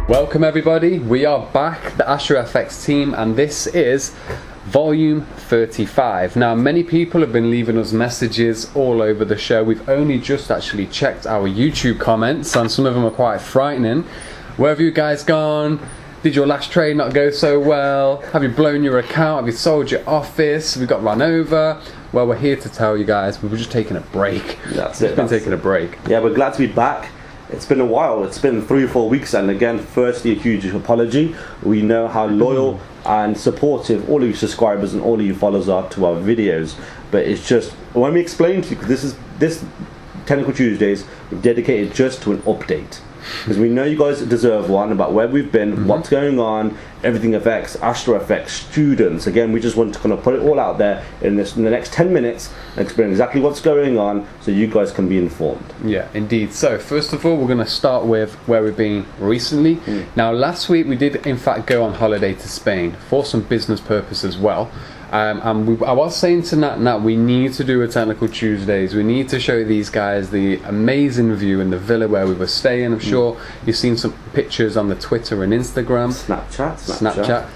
Welcome everybody, we are back, the Astrofx team, and this is volume 35. Now many people have been leaving us messages all over the show. We've only just actually checked our YouTube comments and some of them are quite frightening. Where have you guys gone? Did your last trade not go so well? Have you blown your account? Have you sold your office? We got run over? Well, we're here to tell you guys, we were just taking a break. That's it. We've been taking a break. Yeah, we're glad to be back. It's been a while. It's been 3 or 4 weeks, and again, firstly, a huge apology. We know how loyal and supportive all of you subscribers and all of you followers are to our videos, but it's just when we explain to you, because this Technical Tuesdays we've dedicated just to an update, because we know you guys deserve one about where we've been, what's going on, EverythingFX, Astrofx, students. Again, we just want to kind of put it all out there in the next 10 minutes and explain exactly what's going on so you guys can be informed. Yeah, indeed. So first of all, we're going to start with where we've been recently. Now last week we did in fact go on holiday to Spain for some business purpose as well. And I was saying to Nat, we need to do a Technical Tuesdays. We need to show these guys the amazing view in the villa where we were staying. I'm sure you've seen some pictures on the Twitter and Instagram. Snapchat.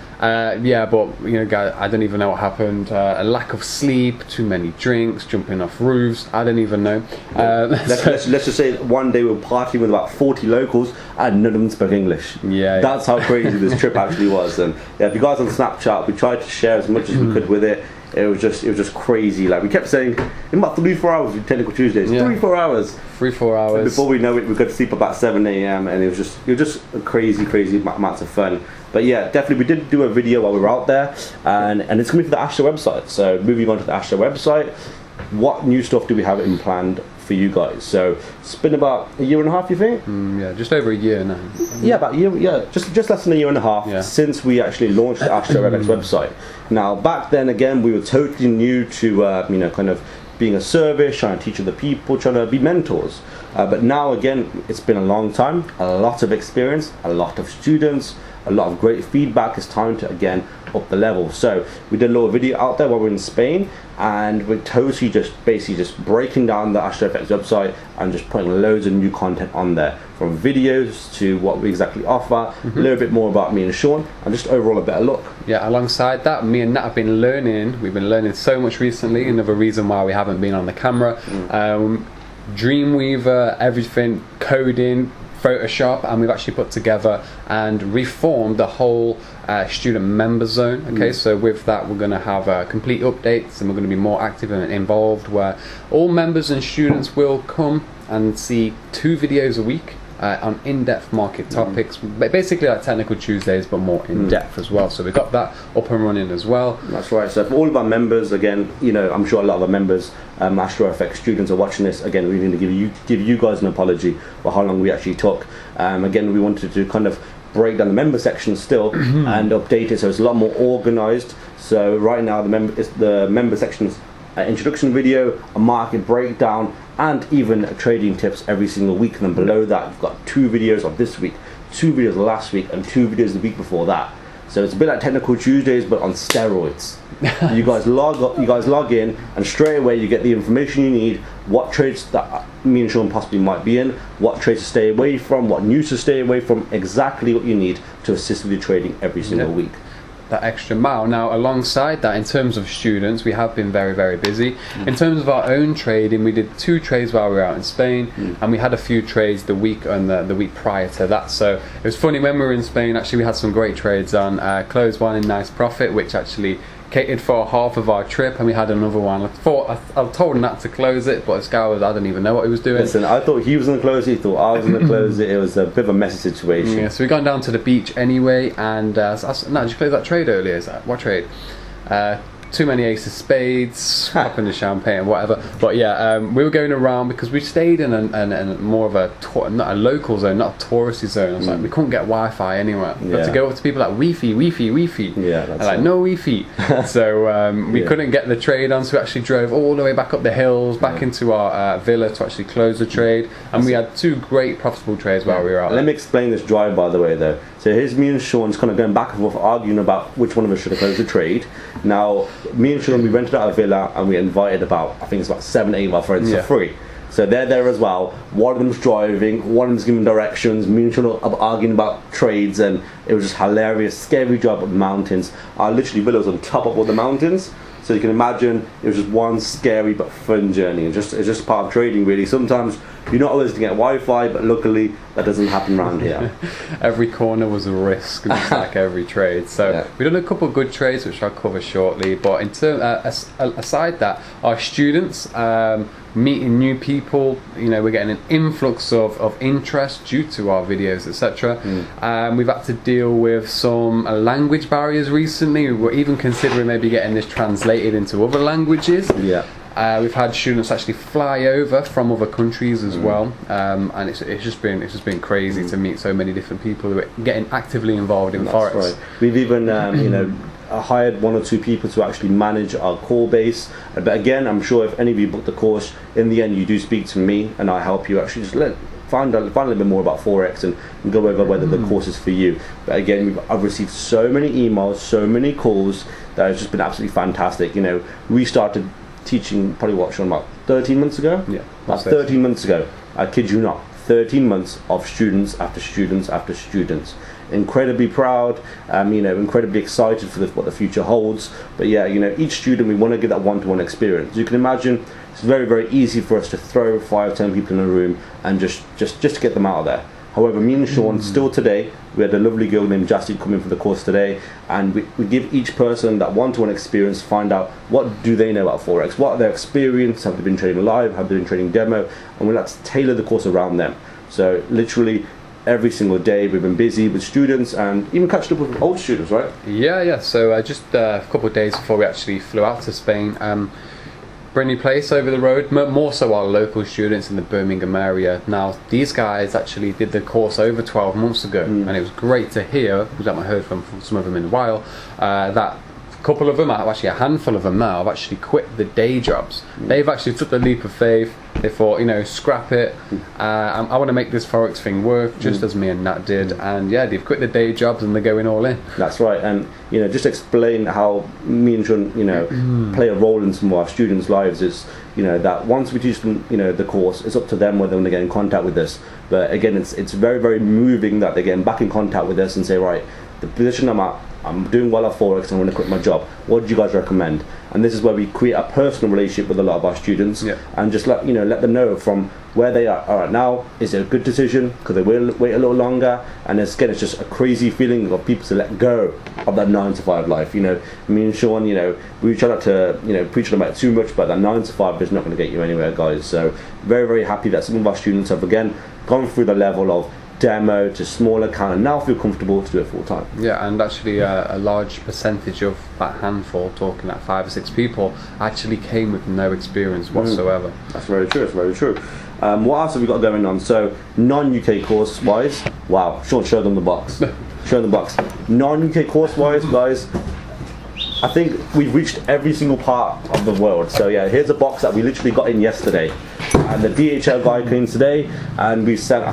Yeah, but you know, guys, I don't even know what happened. A lack of sleep, too many drinks, jumping off roofs. I don't even know. Let's just say one day we were partying with about 40 locals and none of them spoke English. Yeah, that's how crazy this trip actually was. And yeah, if you guys on Snapchat, we tried to share as much as we could with it. It was just crazy. Like we kept saying, in about 3-4 hours with Technical Tuesdays. 3-4 hours. 3-4 hours. And before we know it, we got to sleep about 7 AM, and it was just a crazy amounts of fun. But yeah, definitely we did do a video while we were out there, and it's coming for the Astro website. So moving on to the Astro website, what new stuff do we have in planned for you guys? So it's been about a year and a half, you think? Yeah, just over a year now. Yeah, about a year. Yeah, just less than a year and a half since we actually launched the Astrofx website. Now back then, again, we were totally new to you know, kind of being a service, trying to teach other people, trying to be mentors. But now again, it's been a long time, a lot of experience, a lot of students, a lot of great feedback. It's time to again up the level. So we did a little video out there while we were in Spain, and we're totally basically just breaking down the Astrofx website and just putting loads of new content on there, from videos to what we exactly offer, a little bit more about me and Sean, and just overall a better look. Yeah, alongside that, me and Nat have been learning. We've been learning so much recently. Another reason why we haven't been on the camera. Dreamweaver, everything, coding, Photoshop, and we've actually put together and reformed the whole student member zone. Okay, so with that we're going to have complete updates, and we're going to be more active and involved, where all members and students will come and see 2 videos a week on in-depth market topics, basically like Technical Tuesdays, but more in-depth as well. So we've got that up and running as well. That's right. So for all of our members, again, you know, I'm sure a lot of our members, Astrofx students are watching this. Again, we need to give you guys an apology for how long we actually took. Again, we wanted to kind of break down the member section still and update it so it's a lot more organized. So right now the member section's introduction video, a market breakdown, and even trading tips every single week. And then below that you've got 2 videos of this week, 2 videos last week, and 2 videos the week before that. So it's a bit like Technical Tuesdays but on steroids. You guys log in, and straight away you get the information you need, what trades that me and Sean possibly might be in, what trades to stay away from, what news to stay away from, exactly what you need to assist with your trading every single week. That extra mile. Now alongside that, in terms of students, we have been very busy. In terms of our own trading, we did 2 trades while we were out in Spain, and we had a few trades the week and the week prior to that. So it was funny, when we were in Spain, actually we had some great trades on. Closed one in nice profit, which actually catered for half of our trip, and we had another one. I told Nat to close it, but this guy I don't even know what he was doing. Listen, I thought he was going to close it, he thought I was going to close it. It was a bit of a messy situation. Yeah, so we gone down to the beach anyway, and Nat, did you close that trade earlier? Is that what trade? Too many ace of spades, popping the champagne, whatever. But yeah, we were going around because we stayed in a more of not a local zone, not a touristy zone. I was like, we couldn't get Wi-Fi anywhere. We had to go up to people like Wi-Fi. Yeah, that's like, no Wi-Fi. So we couldn't get the trade on, so we actually drove all the way back up the hills, back into our villa to actually close the trade. And we had 2 great profitable trades while we were out there. Let me explain this drive, by the way, though. So here's me and Sean's kind of going back and forth, arguing about which one of us should have closed the trade. Now, me and Sean, we rented out a villa and we invited I think it's about 7-8 of our friends for free. So they're there as well. One of them's driving, one of them's giving directions, me and Sean are arguing about trades, and it was just hilarious. Scary job up the mountains. I literally was on top of all the mountains. So you can imagine it was just one scary but fun journey. It's just part of trading, really. Sometimes you're not always to get Wi-Fi, but luckily that doesn't happen around here. Every corner was a risk, just like every trade. So we've done a couple of good trades, which I'll cover shortly. But in aside that, our students meeting new people, we're getting an influx of interest due to our videos, etc. We've had to deal with some language barriers recently. We're even considering maybe getting this translated into other languages. We've had students actually fly over from other countries as well, and it's just been crazy to meet so many different people who are getting actively involved in Forex. Right. We've even hired 1 or 2 people to actually manage our core base. But again, I'm sure if any of you book the course, in the end you do speak to me and I help you actually just find a little bit more about Forex and go over whether the course is for you. But again, I've received so many emails, so many calls, that it's just been absolutely fantastic. We started teaching probably about 13 months ago? Yeah. About 13 months ago. I kid you not. 13 months of students after students after students. Incredibly proud, incredibly excited for what the future holds. But yeah, each student, we want to give that one-to-one experience. You can imagine it's very, very easy for us to throw 5-10 people in a room and just to get them out of there. However, me and Sean, still today, we had a lovely girl named Jasty come in for the course today, and we give each person that one-to-one experience, find out what do they know about Forex, what are their experience, have they been trading live, have they been trading demo, and we like to tailor the course around them. So literally every single day we've been busy with students and even catching up with old students, right? Yeah. So just a couple of days before we actually flew out to Spain, brand new place over the road, more so our local students in the Birmingham area. Now these guys actually did the course over 12 months ago, and it was great to hear, we haven't heard from some of them in a while, that a couple of them, actually a handful of them now, have actually quit the day jobs. They've actually took the leap of faith. They thought, scrap it, I want to make this Forex thing work, just as me and Nat did, and yeah, they've quit the day jobs and they're going all in. That's right. And just explain how me and Sean play a role in some of our students' lives is that once we teach them the course, it's up to them whether they get in contact with us. But again, it's very, very moving that they're getting back in contact with us and say, right, the position I'm at, I'm doing well at Forex, I'm going to quit my job. What do you guys recommend? And this is where we create a personal relationship with a lot of our students, and just let them know from where they are right now, is it a good decision? Because they will wait a little longer? And again, it's just a crazy feeling of people to let go of that 9-to-5 life. Me and Sean, we try not to preach about it too much, but that 9-to-5 is not going to get you anywhere, guys. So very, very happy that some of our students have again gone through the level of demo to small account and now feel comfortable to do it full time. Yeah, and actually a large percentage of that handful, talking at 5 or 6 people, actually came with no experience whatsoever. That's very true. That's very true. What else have we got going on? So non-UK course wise, wow, Sean, show them the box. Show them the box. Non-UK course wise, guys, I think we've reached every single part of the world. So yeah, here's a box that we literally got in yesterday, and the DHL guy came today, and we sent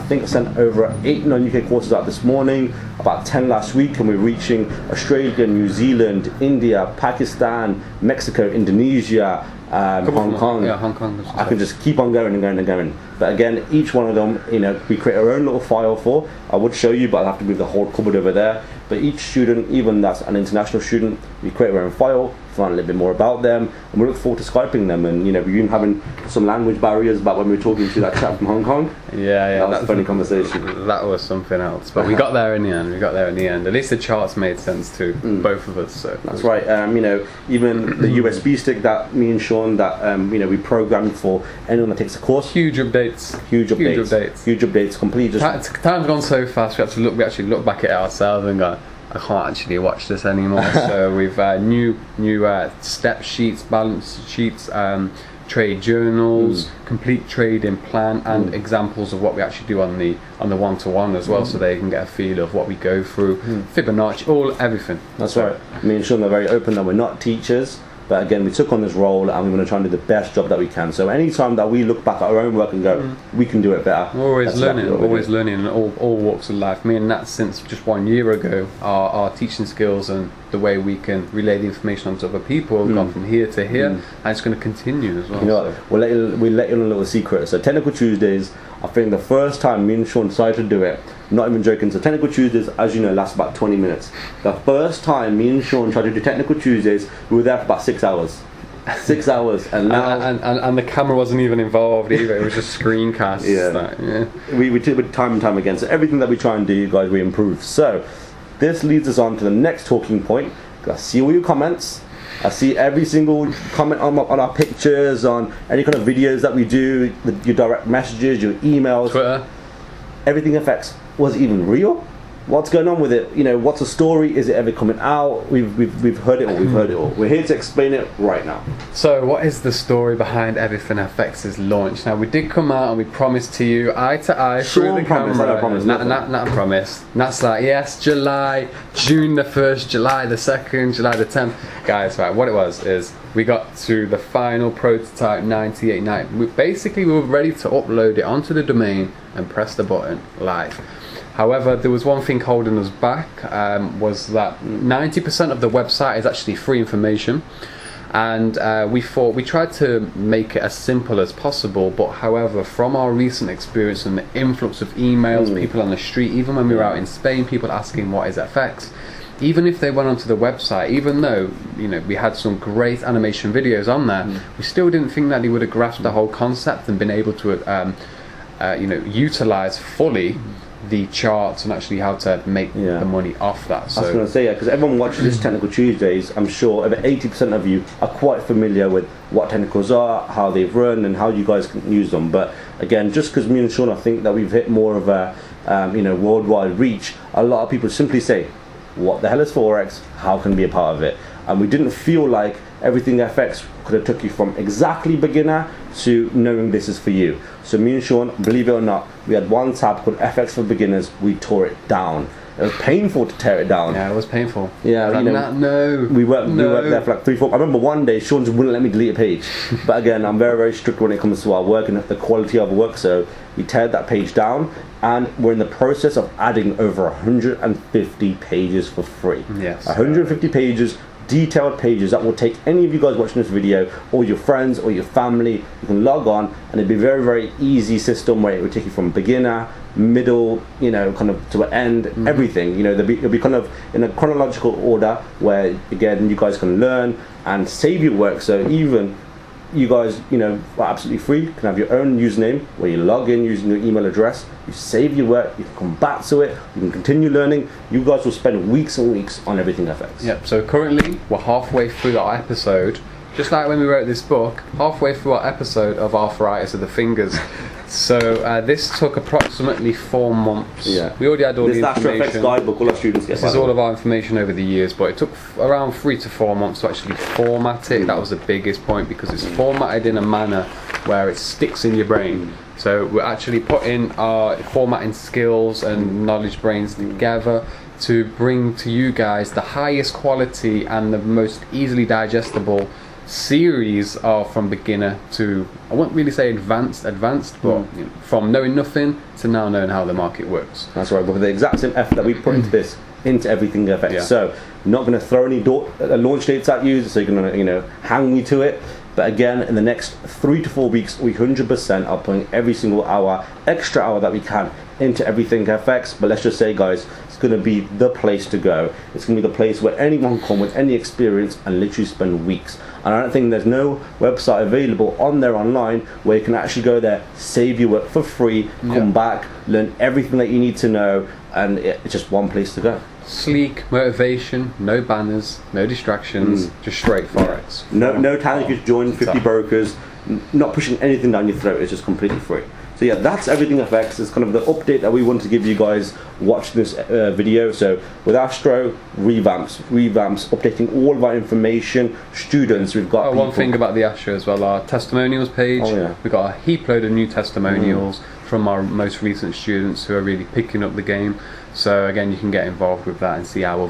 over 8 non-UK courses out this morning, about 10 last week, and we're reaching Australia, New Zealand, India, Pakistan, Mexico, Indonesia, Hong Kong. Yeah, Hong Kong. I can just keep on going and going and going. But again, each one of them, we create our own little file for. I would show you, but I'll have to move the whole cupboard over there. But each student, even that's an international student, we create our own file, find a little bit more about them, and we look forward to Skyping them. And we've been having some language barriers about when we were talking to that chap from Hong Kong. Yeah, that was a funny conversation. That was something else, but we got there in the end. At least the charts made sense to both of us. So that's right. Even the USB stick that me and Sean we programmed for anyone that takes a course. Huge updates. Complete. Time's gone so fast. We actually look back at it ourselves and go, I can't actually watch this anymore. So we've new step sheets, balance sheets, trade journals, complete trading plan, and examples of what we actually do on the one-to-one as well, so they can get a feel of what we go through, Fibonacci, everything. That's right. Me and Sean are very open that we're not teachers. But again, we took on this role and we want to try and do the best job that we can. So anytime that we look back at our own work and go, we can do it better. We're always learning, in all walks of life. Me and Nat, since just 1 year ago, our teaching skills and the way we can relay the information onto other people have gone from here to here, and it's going to continue as well. You know what, we'll let you in a little secret. So Technical Tuesdays, I think the first time me and Sean decided to do it, not even joking, so Technical Tuesdays, as you know, lasts about 20 minutes. The first time me and Sean tried to do Technical Tuesdays, we were there for about 6 hours. 6 hours, and now and the camera wasn't even involved either. It was just screencasts. We did it time and time again. So everything that we try and do, you guys, we improve. So this leads us on to the next talking point. I see all your comments. I see every single comment on our pictures, on any kind of videos that we do, your direct messages, your emails, Twitter. EverythingFX was even real. What's going on with it? You know, what's the story? Is it ever coming out? We've heard it all. We've heard it all. We're here to explain it right now. So, what is the story behind EverythingFX's launch? Now, we did come out and we promised to you eye to eye through the camera. I don't promise. Not a promise. That's like, yes, July, June the 1st, July the 2nd, July the 10th. Guys, right, what it was is we got to the final prototype 98.9. We were ready to upload it onto the domain and press the button live. However, there was one thing holding us back, was that 90% of the website is actually free information, and we tried to make it as simple as possible, but however, from our recent experience and the influx of emails, people on the street, even when we were out in Spain, people asking what is FX, even if they went onto the website, even though, you know, we had some great animation videos on there, we still didn't think that they would have grasped the whole concept and been able to you know, utilize fully the charts and actually how to make the money off that. So I was going to say, because everyone watching this Technical Tuesdays, I'm sure over 80% of you are quite familiar with what technicals are, how they've run, and how you guys can use them. But again, just because me and Sean, I think that we've hit more of a you know, worldwide reach, a lot of people simply say, what the hell is Forex? How can we be a part of it? And we didn't feel like EverythingFX could have took you from exactly beginner to knowing this is for you. So me and Sean, believe it or not, we had one tab called FX for Beginners. We tore it down. It was painful to tear it down. Yeah, it was painful. Yeah, you know, we worked there for like 3-4. I remember one day Sean just wouldn't let me delete a page. But again, I'm very, very strict when it comes to our work and the quality of our work. So we teared that page down, and we're in the process of adding over 150 pages for free. Yes. 150 pages. Detailed pages that will take any of you guys watching this video, or your friends or your family. You can log on, and it'd be a very, very easy system where it would take you from beginner, middle, you know, kind of to an end, everything. You know, it'll be kind of in a chronological order where, again, you guys can learn and save your work. So even you guys, you know, are absolutely free. You can have your own username where you log in using your email address. You save your work. You can come back to it. You can continue learning. You guys will spend weeks and weeks on EverythingFX. Yep. So currently we're halfway through our episode. Just like when we wrote this book, halfway through our episode of arthritis of the fingers. So this took approximately 4 months. Yeah. We already had all the information. This Astrofx guidebook, all our students get. This is all of our information over the years, but it took around 3 to 4 months to actually format it. That was the biggest point, because it's formatted in a manner where it sticks in your brain. So we're actually putting our formatting skills and knowledge brains together to bring to you guys the highest quality and the most easily digestible series of from beginner to, I won't really say advanced, but you know, from knowing nothing to now knowing how the market works. That's right, but with the exact same effort that we put into this, into EverythingFX. Yeah. So I'm not going to throw any launch dates at you, so you're going to, you know, hang me to it. But again, in the next 3 to 4 weeks, we 100% are putting every single hour, extra hour that we can into EverythingFX. But let's just say, guys, it's going to be the place to go. It's going to be the place where anyone can come with any experience and literally spend weeks. And I don't think there's no website available on there online where you can actually go there, save your work for free, come back, learn everything that you need to know, and it's just one place to go. Sleek motivation, no banners, no distractions, just straight Forex. No telling you to join 50 brokers. not pushing anything down your throat. It's just completely free. So yeah, that's EverythingFX. It's kind of the update that we want to give you guys watching this video. So with Astro, revamps, updating all of our information. Students, we've got one thing about the Astro as well, our testimonials page. We've got a heap load of new testimonials from our most recent students who are really picking up the game. So again, you can get involved with that and see how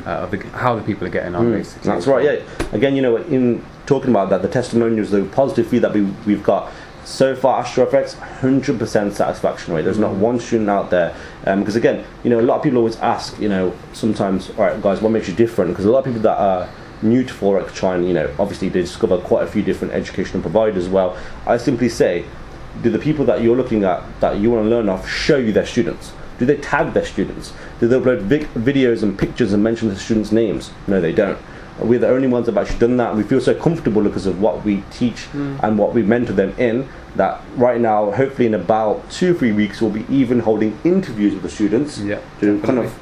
how the people are getting on, basically. That's right, yeah. Again, you know, in talking about that, the testimonials, the positive feedback we've got so far, Astrofx, 100% satisfaction rate. There's not one student out there, because again, you know, a lot of people always ask, you know, sometimes, all right, guys, what makes you different? Because a lot of people that are new to Forex try and, you know, obviously they discover quite a few different educational providers as well. I simply say, do the people that you're looking at, that you want to learn off, show you their students? Do they tag their students? Do they upload videos and pictures and mention the students' names? No, they don't. We're the only ones that have actually done that. We feel so comfortable because of what we teach and what we mentor them in, that right now, hopefully in about 2-3 weeks, we'll be even holding interviews with the students to kind of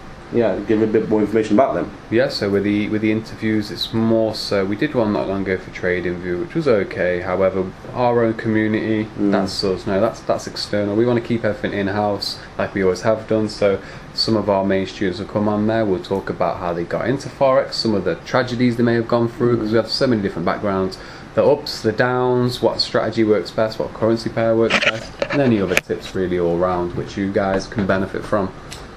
give a bit more information about them. Yeah, so with the interviews, it's more so, we did one not long ago for TradingView, which was okay. However, our own community, that's us. No, that's external. We want to keep everything in-house like we always have done. So some of our main students will come on there. We'll talk about how they got into Forex, some of the tragedies they may have gone through, because we have so many different backgrounds, the ups, the downs, what strategy works best, what currency pair works best, and any other tips really all around which you guys can benefit from.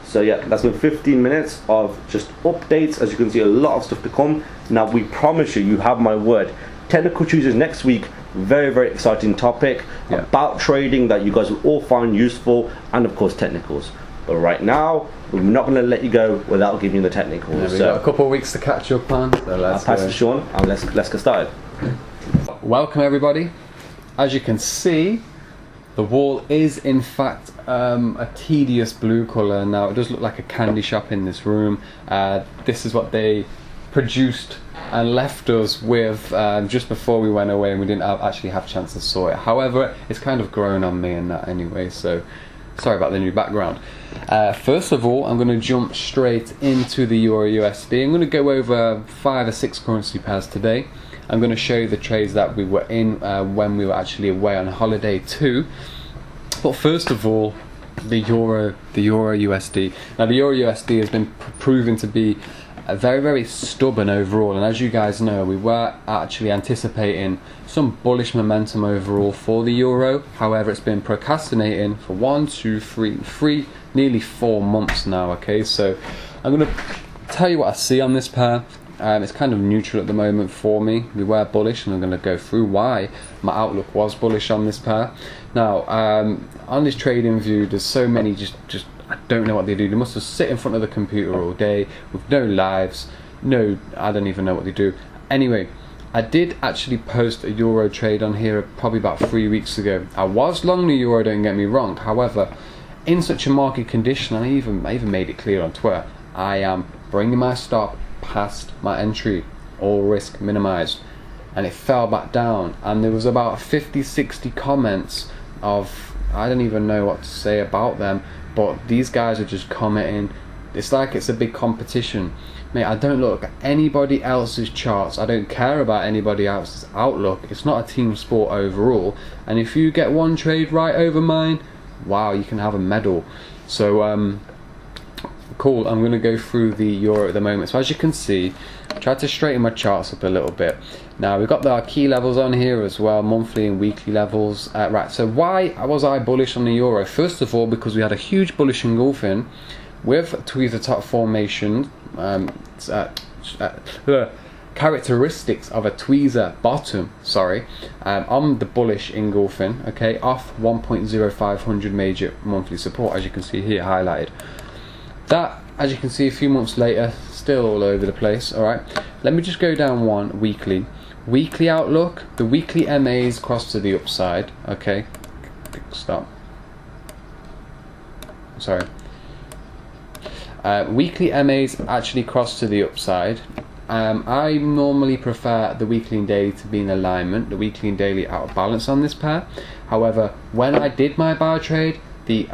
So yeah, that's been 15 minutes of just updates. As you can see, a lot of stuff to come. Now we promise you, you have my word, Technical Tuesdays next week, very, very exciting topic about trading that you guys will all find useful, and of course technicals. But right now, we're not going to let you go without giving you the technicals. Yeah, we've got a couple of weeks to catch up on. So I'll pass to Sean and let's get started. Welcome everybody. As you can see, the wall is in fact a tedious blue colour. Now it does look like a candy shop in this room. This is what they produced and left us with just before we went away, and we didn't actually have a chance to sort it. However, it's kind of grown on me and that anyway, so sorry about the new background. First of all, I'm going to jump straight into the EURUSD. I'm going to go over 5 or 6 currency pairs today. I'm going to show you the trades that we were in when we were actually away on holiday too. But first of all, the EURUSD. Now the EURUSD has been proven to be very, very stubborn overall, and as you guys know, we were actually anticipating some bullish momentum overall for the euro. However, it's been procrastinating for 1, 2, 3, nearly 4 months now. Okay, so I'm going to tell you what I see on this pair. It's kind of neutral at the moment for me. We were bullish, and I'm going to go through why my outlook was bullish on this pair. Now, on this trading view, there's so many just I don't know what they do. They must just sit in front of the computer all day with no lives. No, I don't even know what they do. Anyway, I did actually post a euro trade on here probably about 3 weeks ago. I was long the euro, don't get me wrong. However, in such a market condition, I even made it clear on Twitter, I am bringing my stop past my entry, all risk minimized, and it fell back down, and there was about 50-60 comments of, I don't even know what to say about them, but these guys are just commenting. It's like it's a big competition. Mate, I don't look at anybody else's charts. I don't care about anybody else's outlook. It's not a team sport overall, and if you get one trade right over mine, wow, you can have a medal. So cool. I'm going to go through the euro at the moment. So as you can see, I tried to straighten my charts up a little bit. Now we've got our key levels on here as well, monthly and weekly levels. Right, so why was I bullish on the euro? First of all, because we had a huge bullish engulfing with tweezer top formation, characteristics of a tweezer bottom, on the bullish engulfing, okay, off 1.0500 major monthly support, as you can see here highlighted. That, as you can see, a few months later, still all over the place. Alright, let me just go down one weekly. Weekly outlook, the weekly MAs cross to the upside. Okay, stop. Sorry. Weekly MAs actually cross to the upside. I normally prefer the weekly and daily to be in alignment, the weekly and daily out of balance on this pair. However, when I did my buy trade, the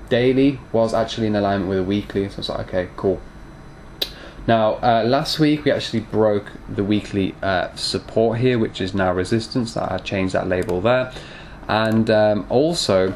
daily was actually in alignment with the weekly, so it's like, okay, cool. Now, last week we actually broke the weekly support here, which is now resistance. I changed that label there. And also,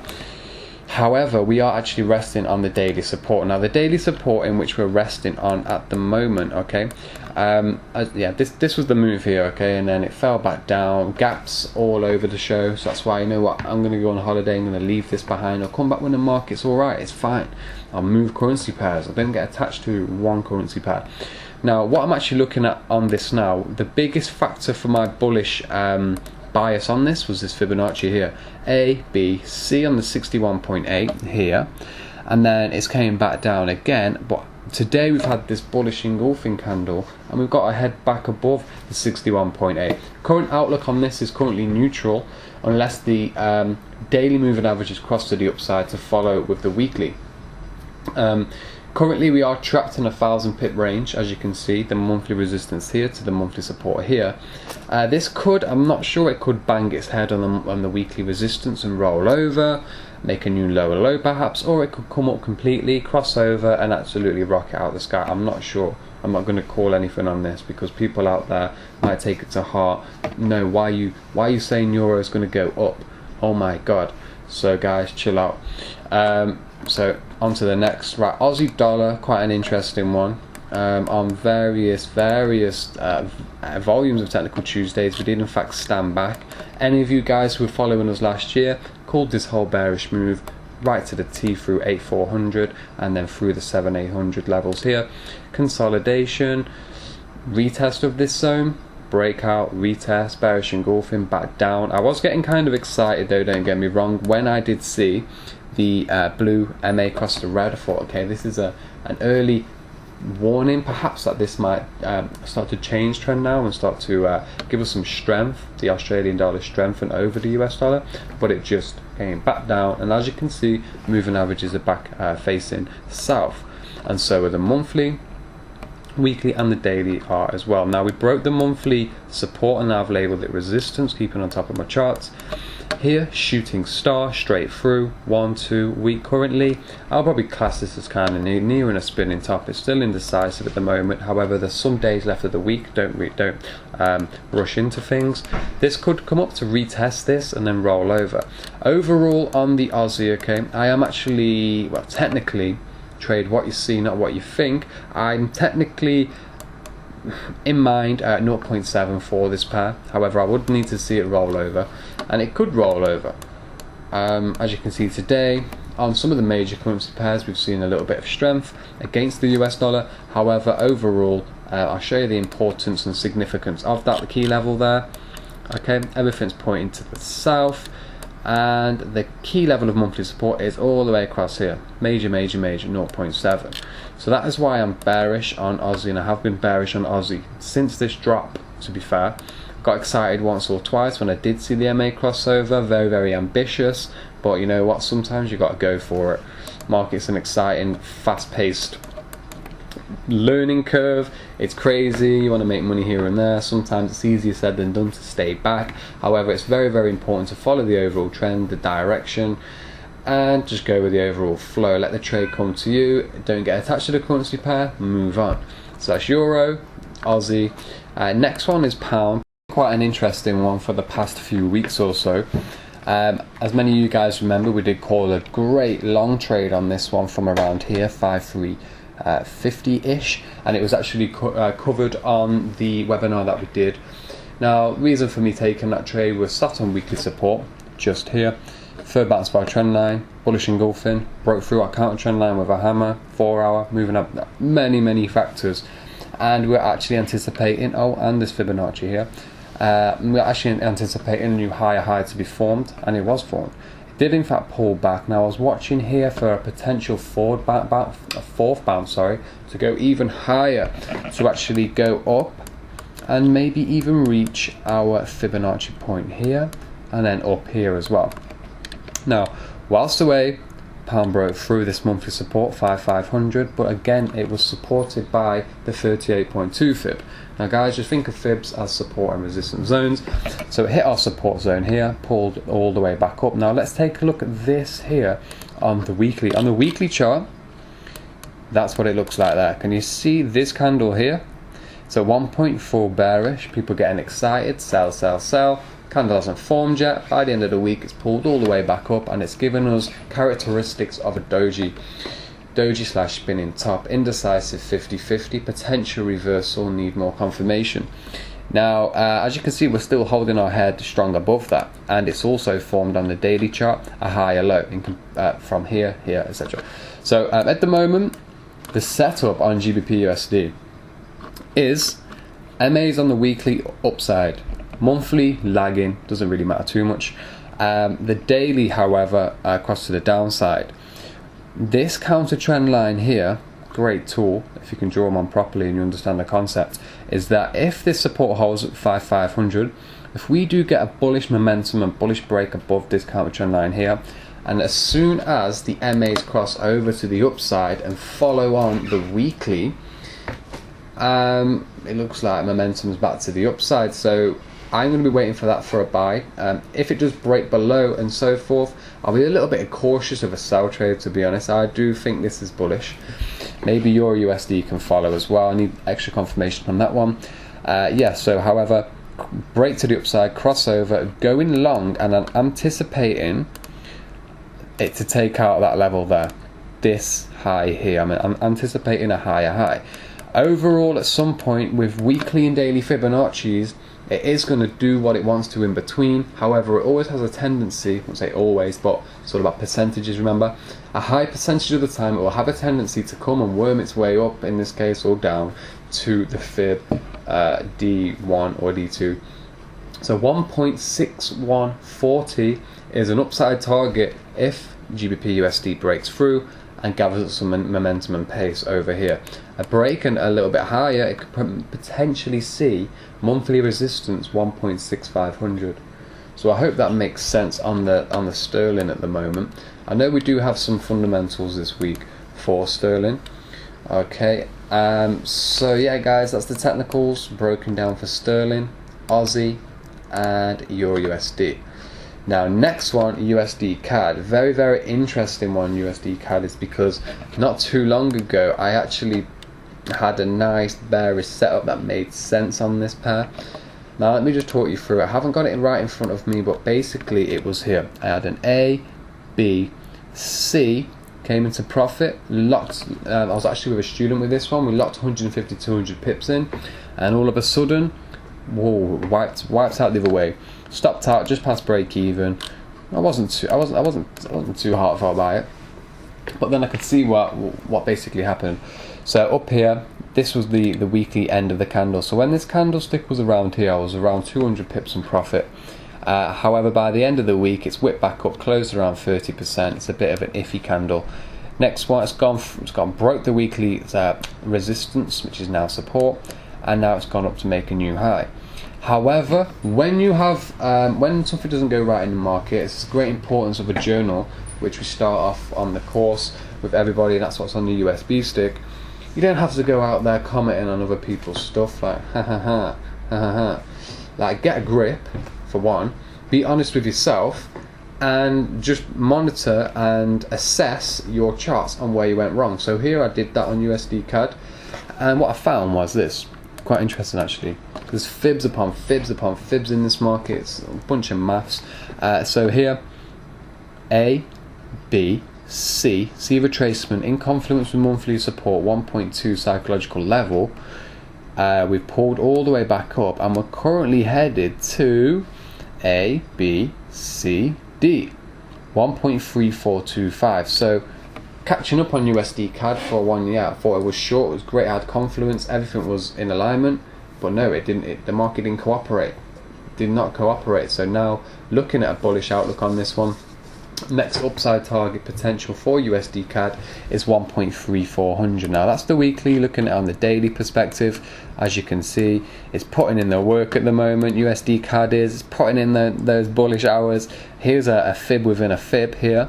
however, we are actually resting on the daily support. Now, the daily support in which we're resting on at the moment, okay, yeah, this was the move here, okay, and then it fell back down, gaps all over the show. So that's why, you know what, I'm going to go on holiday, I'm going to leave this behind. I'll come back when the market's all right, it's fine. I'll move currency pairs. I don't get attached to one currency pair. Now, what I'm actually looking at on this now, the biggest factor for my bullish bias on this was this Fibonacci here, A, B, C on the 61.8 here, and then it's came back down again. But today we've had this bullish engulfing candle, and we've got a head back above the 61.8. Current outlook on this is currently neutral, unless the daily moving average is crossed to the upside to follow with the weekly. Currently we are trapped in a 1,000 pip range, as you can see, the monthly resistance here to the monthly support here. This could, I'm not sure, it could bang its head on the weekly resistance and roll over, make a new lower low perhaps, or it could come up completely, cross over and absolutely rocket out the sky. I'm not sure. I'm not going to call anything on this because people out there might take it to heart. No, why are you saying euro is going to go up? Oh my god. So guys, chill out. So on to the next. Right, Aussie dollar, quite an interesting one. On various volumes of Technical Tuesdays, we did in fact stand back. Any of you guys who were following us last year called this whole bearish move right to the T through 8400 and then through the 7800 levels here. Consolidation, retest of this zone, breakout, retest, bearish engulfing, back down. I was getting kind of excited though, don't get me wrong, when I did see the blue MA cross the red. I thought, okay, this is an early warning perhaps that this might start to change trend now and start to give us some strength, the Australian dollar strengthen over the US dollar, but it just came back down, and as you can see, moving averages are back facing south, and so are the monthly, weekly and the daily are as well. Now we broke the monthly support and I've labeled it resistance, keeping on top of my charts. Here, shooting star straight through, 1-2 week currently. I'll probably class this as kind of nearing a spinning top. It's still indecisive at the moment. However, there's some days left of the week. Don't rush into things. This could come up to retest this and then roll over. Overall on the Aussie, okay, I am actually, well, technically trade what you see, not what you think. I'm technically in mind at 0.7 for this pair. However, I would need to see it roll over, and it could roll over. As you can see today, on some of the major currency pairs, we've seen a little bit of strength against the US dollar. However, overall, I'll show you the importance and significance of that key level there. Okay, everything's pointing to the south, and the key level of monthly support is all the way across here, major 0.7. So that is why I'm bearish on Aussie, and I have been bearish on Aussie since this drop, to be fair. Got excited once or twice when I did see the MA crossover, very ambitious, but you know what, sometimes you got to go for it. Market's an exciting, fast-paced learning curve. It's crazy, you want to make money here and there. Sometimes it's easier said than done to stay back. However, it's very important to follow the overall trend, the direction, and just go with the overall flow. Let the trade come to you. Don't get attached to the currency pair, move on. So that's euro, Aussie. Next one is pound. Quite an interesting one for the past few weeks or so. As many of you guys remember, we did call a great long trade on this one from around here, 5.350-ish, and it was actually covered on the webinar that we did. Now, reason for me taking that trade was sat on weekly support, just here. Third bounce bar trend line, bullish engulfing, broke through our counter trend line with a hammer, 4 hour, moving up, many factors. And we're actually anticipating, oh, and this Fibonacci here, we're actually anticipating a new higher high to be formed, and it was formed. It did in fact pull back. Now I was watching here for a potential fourth bounce, to go even higher, to actually go up and maybe even reach our Fibonacci point here, and then up here as well. Now, whilst away, pound broke through this monthly support, 5,500, but again it was supported by the 38.2 fib. Now guys, just think of fibs as support and resistance zones. So it hit our support zone here, pulled all the way back up. Now let's take a look at this here on the weekly. On the weekly chart, That's what it looks like there. Can you see this candle here? So 1.4 bearish, people getting excited, sell, sell, sell. Candle hasn't formed yet. By the end of the week, it's pulled all the way back up, and it's given us characteristics of a doji slash spinning top, indecisive 50-50, potential reversal, need more confirmation. Now, as you can see, we're still holding our head strong above that, and it's also formed on the daily chart a higher low from here, etc. So at the moment, the setup on GBPUSD is MAs on the weekly upside, monthly lagging, doesn't really matter too much. The daily, however, across to the downside. This counter trend line here, great tool if you can draw them on properly and you understand the concept, is that if this support holds at 5,500, if we do get a bullish momentum and bullish break above this counter trend line here, and as soon as the MAs cross over to the upside and follow on the weekly, it looks like momentum's back to the upside. So I'm going to be waiting for that for a buy. If it does break below and so forth, I'll be a little bit cautious of a sell trade, to be honest. I do think this is bullish. Maybe EURUSD can follow as well. I need extra confirmation on that one. So however, break to the upside, crossover, going long, and I'm anticipating it to take out that level there, this high here. I'm anticipating a higher high. Overall, at some point with weekly and daily Fibonacci's, it is going to do what it wants to in between. However, it always has a tendency, I won't say always, but sort of about percentages, remember, a high percentage of the time it will have a tendency to come and worm its way up, in this case, or down to the fib D1 or D2. So 1.6140 is an upside target if GBPUSD breaks through and gathers some momentum and pace over here. A break and a little bit higher, it could potentially see monthly resistance 1.6500. So I hope that makes sense on the sterling at the moment. I know we do have some fundamentals this week for sterling. Okay, so yeah guys, that's the technicals broken down for sterling, Aussie and EURUSD. Now next one, USDCAD. Very, very interesting one, USDCAD, is because not too long ago I actually had a nice bearish setup that made sense on this pair. Now let me just talk you through it. I haven't got it right in front of me, but basically it was here. I had an A, B, C, came into profit, locked, I was actually with a student with this one, we locked 150, 200 pips in, and all of a sudden, whoa, wiped out the other way. Stopped out just past break even. I wasn't too heartfelt by it, but then I could see what basically happened. So up here, this was the weekly end of the candle. So when this candlestick was around here, I was around 200 pips in profit. However, by the end of the week, it's whipped back up, closed around 30%. It's a bit of an iffy candle. Next one, it's gone broke the weekly resistance, which is now support, and now it's gone up to make a new high. However, when you have when something doesn't go right in the market, it's the great importance of a journal, which we start off on the course with everybody, and that's what's on the USB stick. You don't have to go out there commenting on other people's stuff like ha ha ha ha ha ha. Like, get a grip for one, be honest with yourself, and just monitor and assess your charts on where you went wrong. So here I did that on USDCAD, and what I found was this. Quite interesting actually. There's fibs upon fibs upon fibs in this market. It's a bunch of maths. So here, A, B, C retracement in confluence with monthly support 1.2 psychological level. We've pulled all the way back up, and we're currently headed to A, B, C, D, 1.3425. So catching up on USDCAD for 1 year. I thought it was short, it was great, I had confluence, everything was in alignment, but no, it didn't. The market didn't cooperate. Did not cooperate. So now looking at a bullish outlook on this one. Next upside target potential for USDCAD is 1.3400. Now that's the weekly. Looking at it on the daily perspective, as you can see, it's putting in the work at the moment. USDCAD is putting in those bullish hours. Here's a fib within a fib here.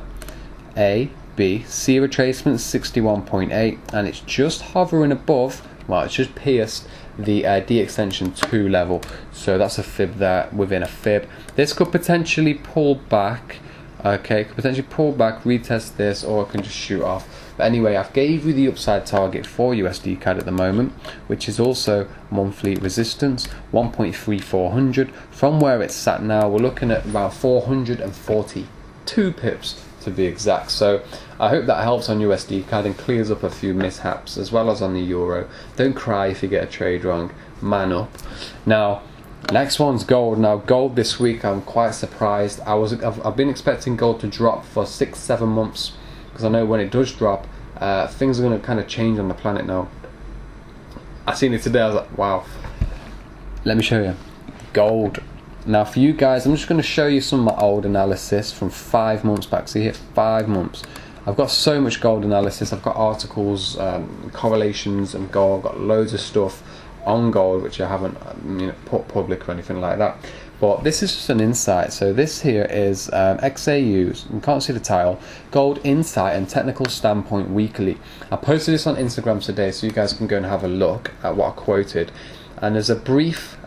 A, B, C retracement 61.8, and it's just hovering above, well, it's just pierced the D extension 2 level. So that's a fib there within a fib. This could potentially pull back Okay, could potentially pull back, retest this, or it can just shoot off. But anyway, I've gave you the upside target for USDCAD at the moment, which is also monthly resistance, 1.3400. From where it's sat now, we're looking at about 442 pips to be exact. So I hope that helps on USDCAD and clears up a few mishaps, as well as on the euro. Don't cry if you get a trade wrong, man up. Now, next one's gold. Now gold this week, I'm quite surprised. I've been expecting gold to drop for 6-7 months, because I know when it does drop, things are going to kind of change on the planet now. I seen it today, I was like, wow. Let me show you gold. Now for you guys, I'm just going to show you some of my old analysis from 5 months back. See here, 5 months. I've got so much gold analysis. I've got articles, correlations and gold. I've got loads of stuff on gold which I haven't put public or anything like that. But this is just an insight. So this here is XAUs. You can't see the tile. Gold insight and technical standpoint weekly. I posted this on Instagram today, so you guys can go and have a look at what I quoted. And there's a brief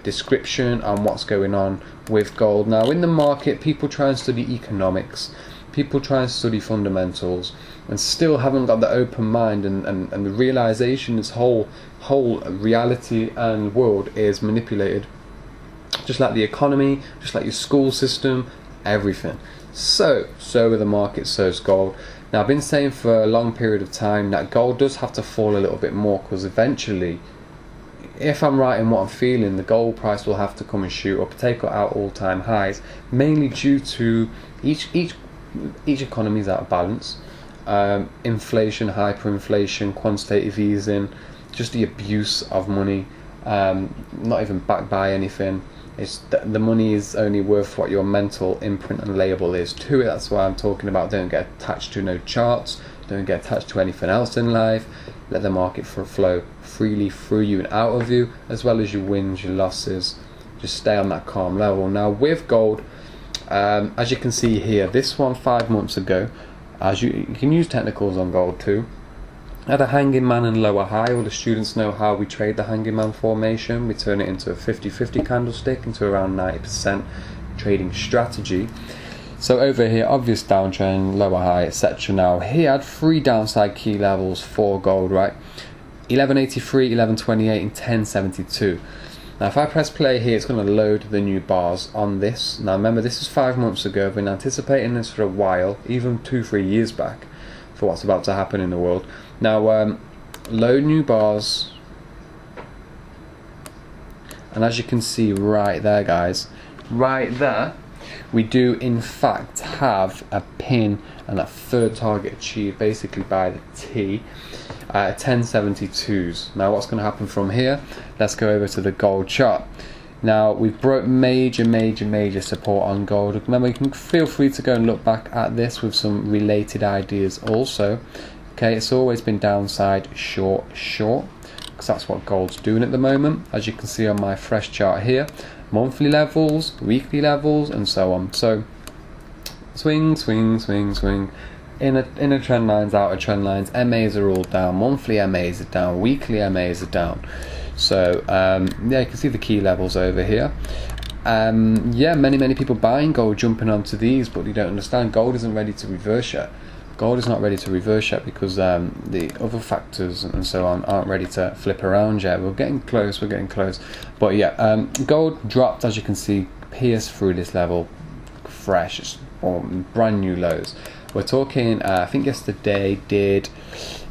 description on what's going on with gold. Now in the market, people try and study economics, people try and study fundamentals, and still haven't got the open mind and the realization this whole reality and world is manipulated, just like the economy, just like your school system, everything. So with the market, so is gold. Now I've been saying for a long period of time that gold does have to fall a little bit more, because eventually, if I'm right in what I'm feeling, the gold price will have to come and shoot up, take out all-time highs, mainly due to each economy is out of balance. Inflation, hyperinflation, quantitative easing, just the abuse of money, not even backed by anything. It's the money is only worth what your mental imprint and label is to it. That's why I'm talking about don't get attached to no charts, don't get attached to anything else in life. Let the market flow freely through you and out of you, as well as your wins, your losses. Just stay on that calm level. Now with gold, as you can see here, this one 5 months ago, you can use technicals on gold too, had a hanging man and lower high. All the students know how we trade the hanging man formation. We turn it into a 50-50 candlestick into around 90% trading strategy. So over here, obvious downtrend, lower high, etc. Now he had 3 downside key levels for gold, right? 1183, 1128 and 1072. Now if I press play here, it's going to load the new bars on this. Now remember, this is 5 months ago. I've been anticipating this for a while, even 2-3 years back, for what's about to happen in the world. Now load new bars, and as you can see right there, guys, right there, we do in fact have a pin and a third target achieved basically by the T, 1072s. Now what's going to happen from here? Let's go over to the gold chart. Now we've broke major support on gold. Remember, you can feel free to go and look back at this with some related ideas also. Okay, it's always been downside short, because that's what gold's doing at the moment, as you can see on my fresh chart here. Monthly levels, weekly levels, and so on. So swing, inner trend lines, outer trend lines. MAs are all down, monthly MAs are down, weekly MAs are down. So yeah, you can see the key levels over here. Yeah, many people buying gold, jumping onto these, but you don't understand, gold isn't ready to reverse yet. Gold is not ready to reverse yet, because the other factors and so on aren't ready to flip around yet. We're getting close. But yeah, gold dropped, as you can see, pierced through this level, fresh, or brand new lows. We're talking, I think yesterday did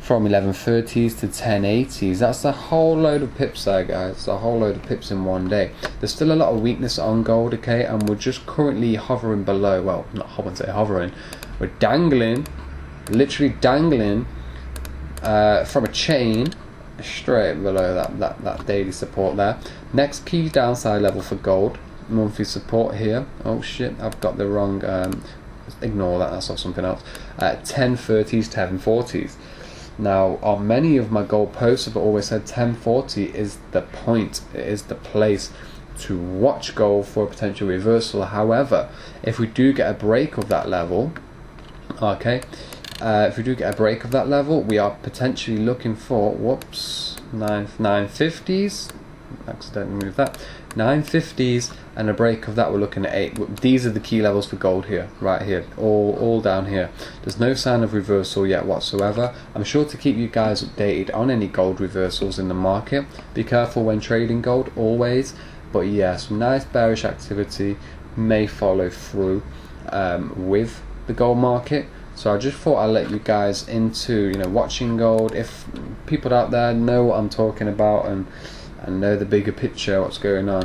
from 1130s to 1080s. That's a whole load of pips there, guys. It's a whole load of pips in one day. There's still a lot of weakness on gold, okay, and we're just currently hovering below. Well, not hovering. We're dangling. Literally dangling from a chain straight below that daily support there. Next key downside level for gold, monthly support here. Oh shit, I've got the wrong, ignore that, that's off something else. 1030s, 1040s. Now on many of my gold posts I've always said 1040 is the point, it is the place to watch gold for a potential reversal. However, if we do get a break of that level, okay, if we do get a break of that level, we are potentially looking for 950s, accidentally moved that. 950s and a break of that, we're looking at 8. These are the key levels for gold here, right here, all down here. There's no sign of reversal yet whatsoever. I'm sure to keep you guys updated on any gold reversals in the market. Be careful when trading gold, always. But yeah, some nice bearish activity may follow through with the gold market. So I just thought I'd let you guys into, watching gold. If people out there know what I'm talking about and know the bigger picture, what's going on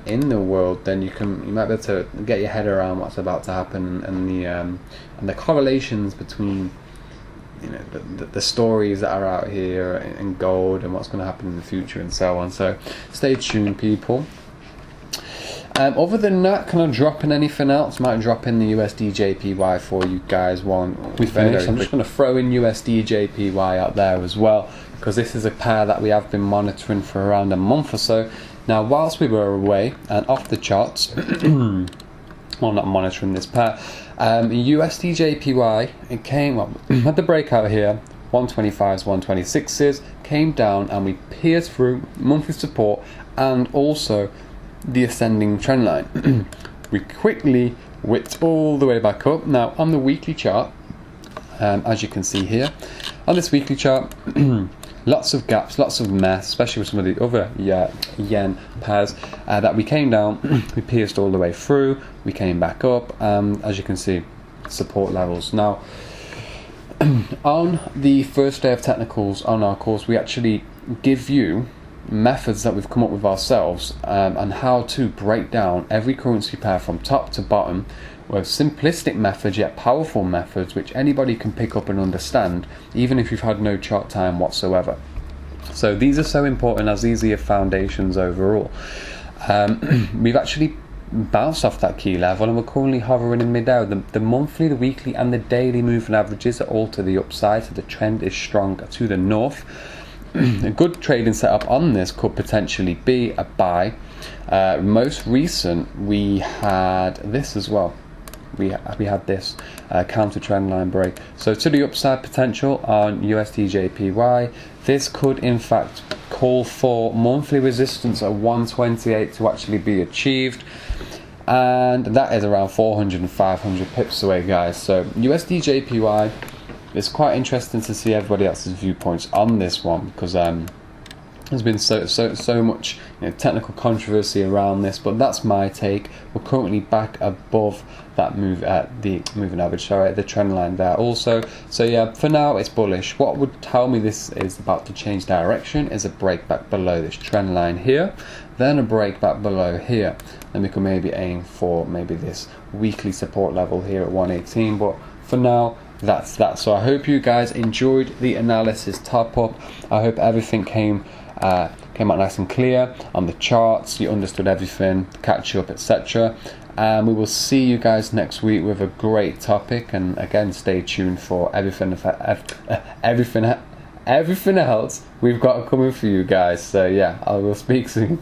in the world, then you might be able to get your head around what's about to happen and the correlations between the stories that are out here in gold and what's going to happen in the future and so on. So stay tuned, people. Other than that, can I drop in anything else? Might drop in the USDJPY for you guys while we finish. I'm just going to throw in USDJPY out there as well, because this is a pair that we have been monitoring for around a month or so. Now, whilst we were away and off the charts, well, not monitoring this pair, USDJPY, it came up, had the breakout here, 125s, 126s, came down and we pierced through monthly support and also the ascending trend line. We quickly whipped all the way back up. Now on the weekly chart, as you can see here on this weekly chart, lots of gaps, lots of mess, especially with some of the other yen pairs that we came down. We pierced all the way through, we came back up, as you can see, support levels. Now on the first day of technicals on our course, we actually give you methods that we've come up with ourselves and how to break down every currency pair from top to bottom with simplistic methods yet powerful methods which anybody can pick up and understand, even if you've had no chart time whatsoever. So these are so important, as these are your foundations overall. We've actually bounced off that key level and we're currently hovering in mid-air. The monthly, the weekly and the daily moving averages are all to the upside, so the trend is strong to the north. A good trading setup on this could potentially be a buy. Most recent, we had this as well. We had this counter trend line break. So to the upside potential on USDJPY, this could in fact call for monthly resistance at 128 to actually be achieved. And that is around 400 and 500 pips away, guys. So USDJPY, it's quite interesting to see everybody else's viewpoints on this one, because there's been so much technical controversy around this, but that's my take. We're currently back above that the moving average, sorry, the trend line there also. So yeah, for now it's bullish. What would tell me this is about to change direction is a break back below this trend line here, then a break back below here. Then we can maybe aim for maybe this weekly support level here at 118, but for now that's that. So I hope you guys enjoyed the analysis top up. I hope everything came out nice and clear on the charts. You understood everything, catch up, etc. And we will see you guys next week with a great topic. And again, stay tuned for everything else we've got coming for you guys. So yeah, I will speak soon.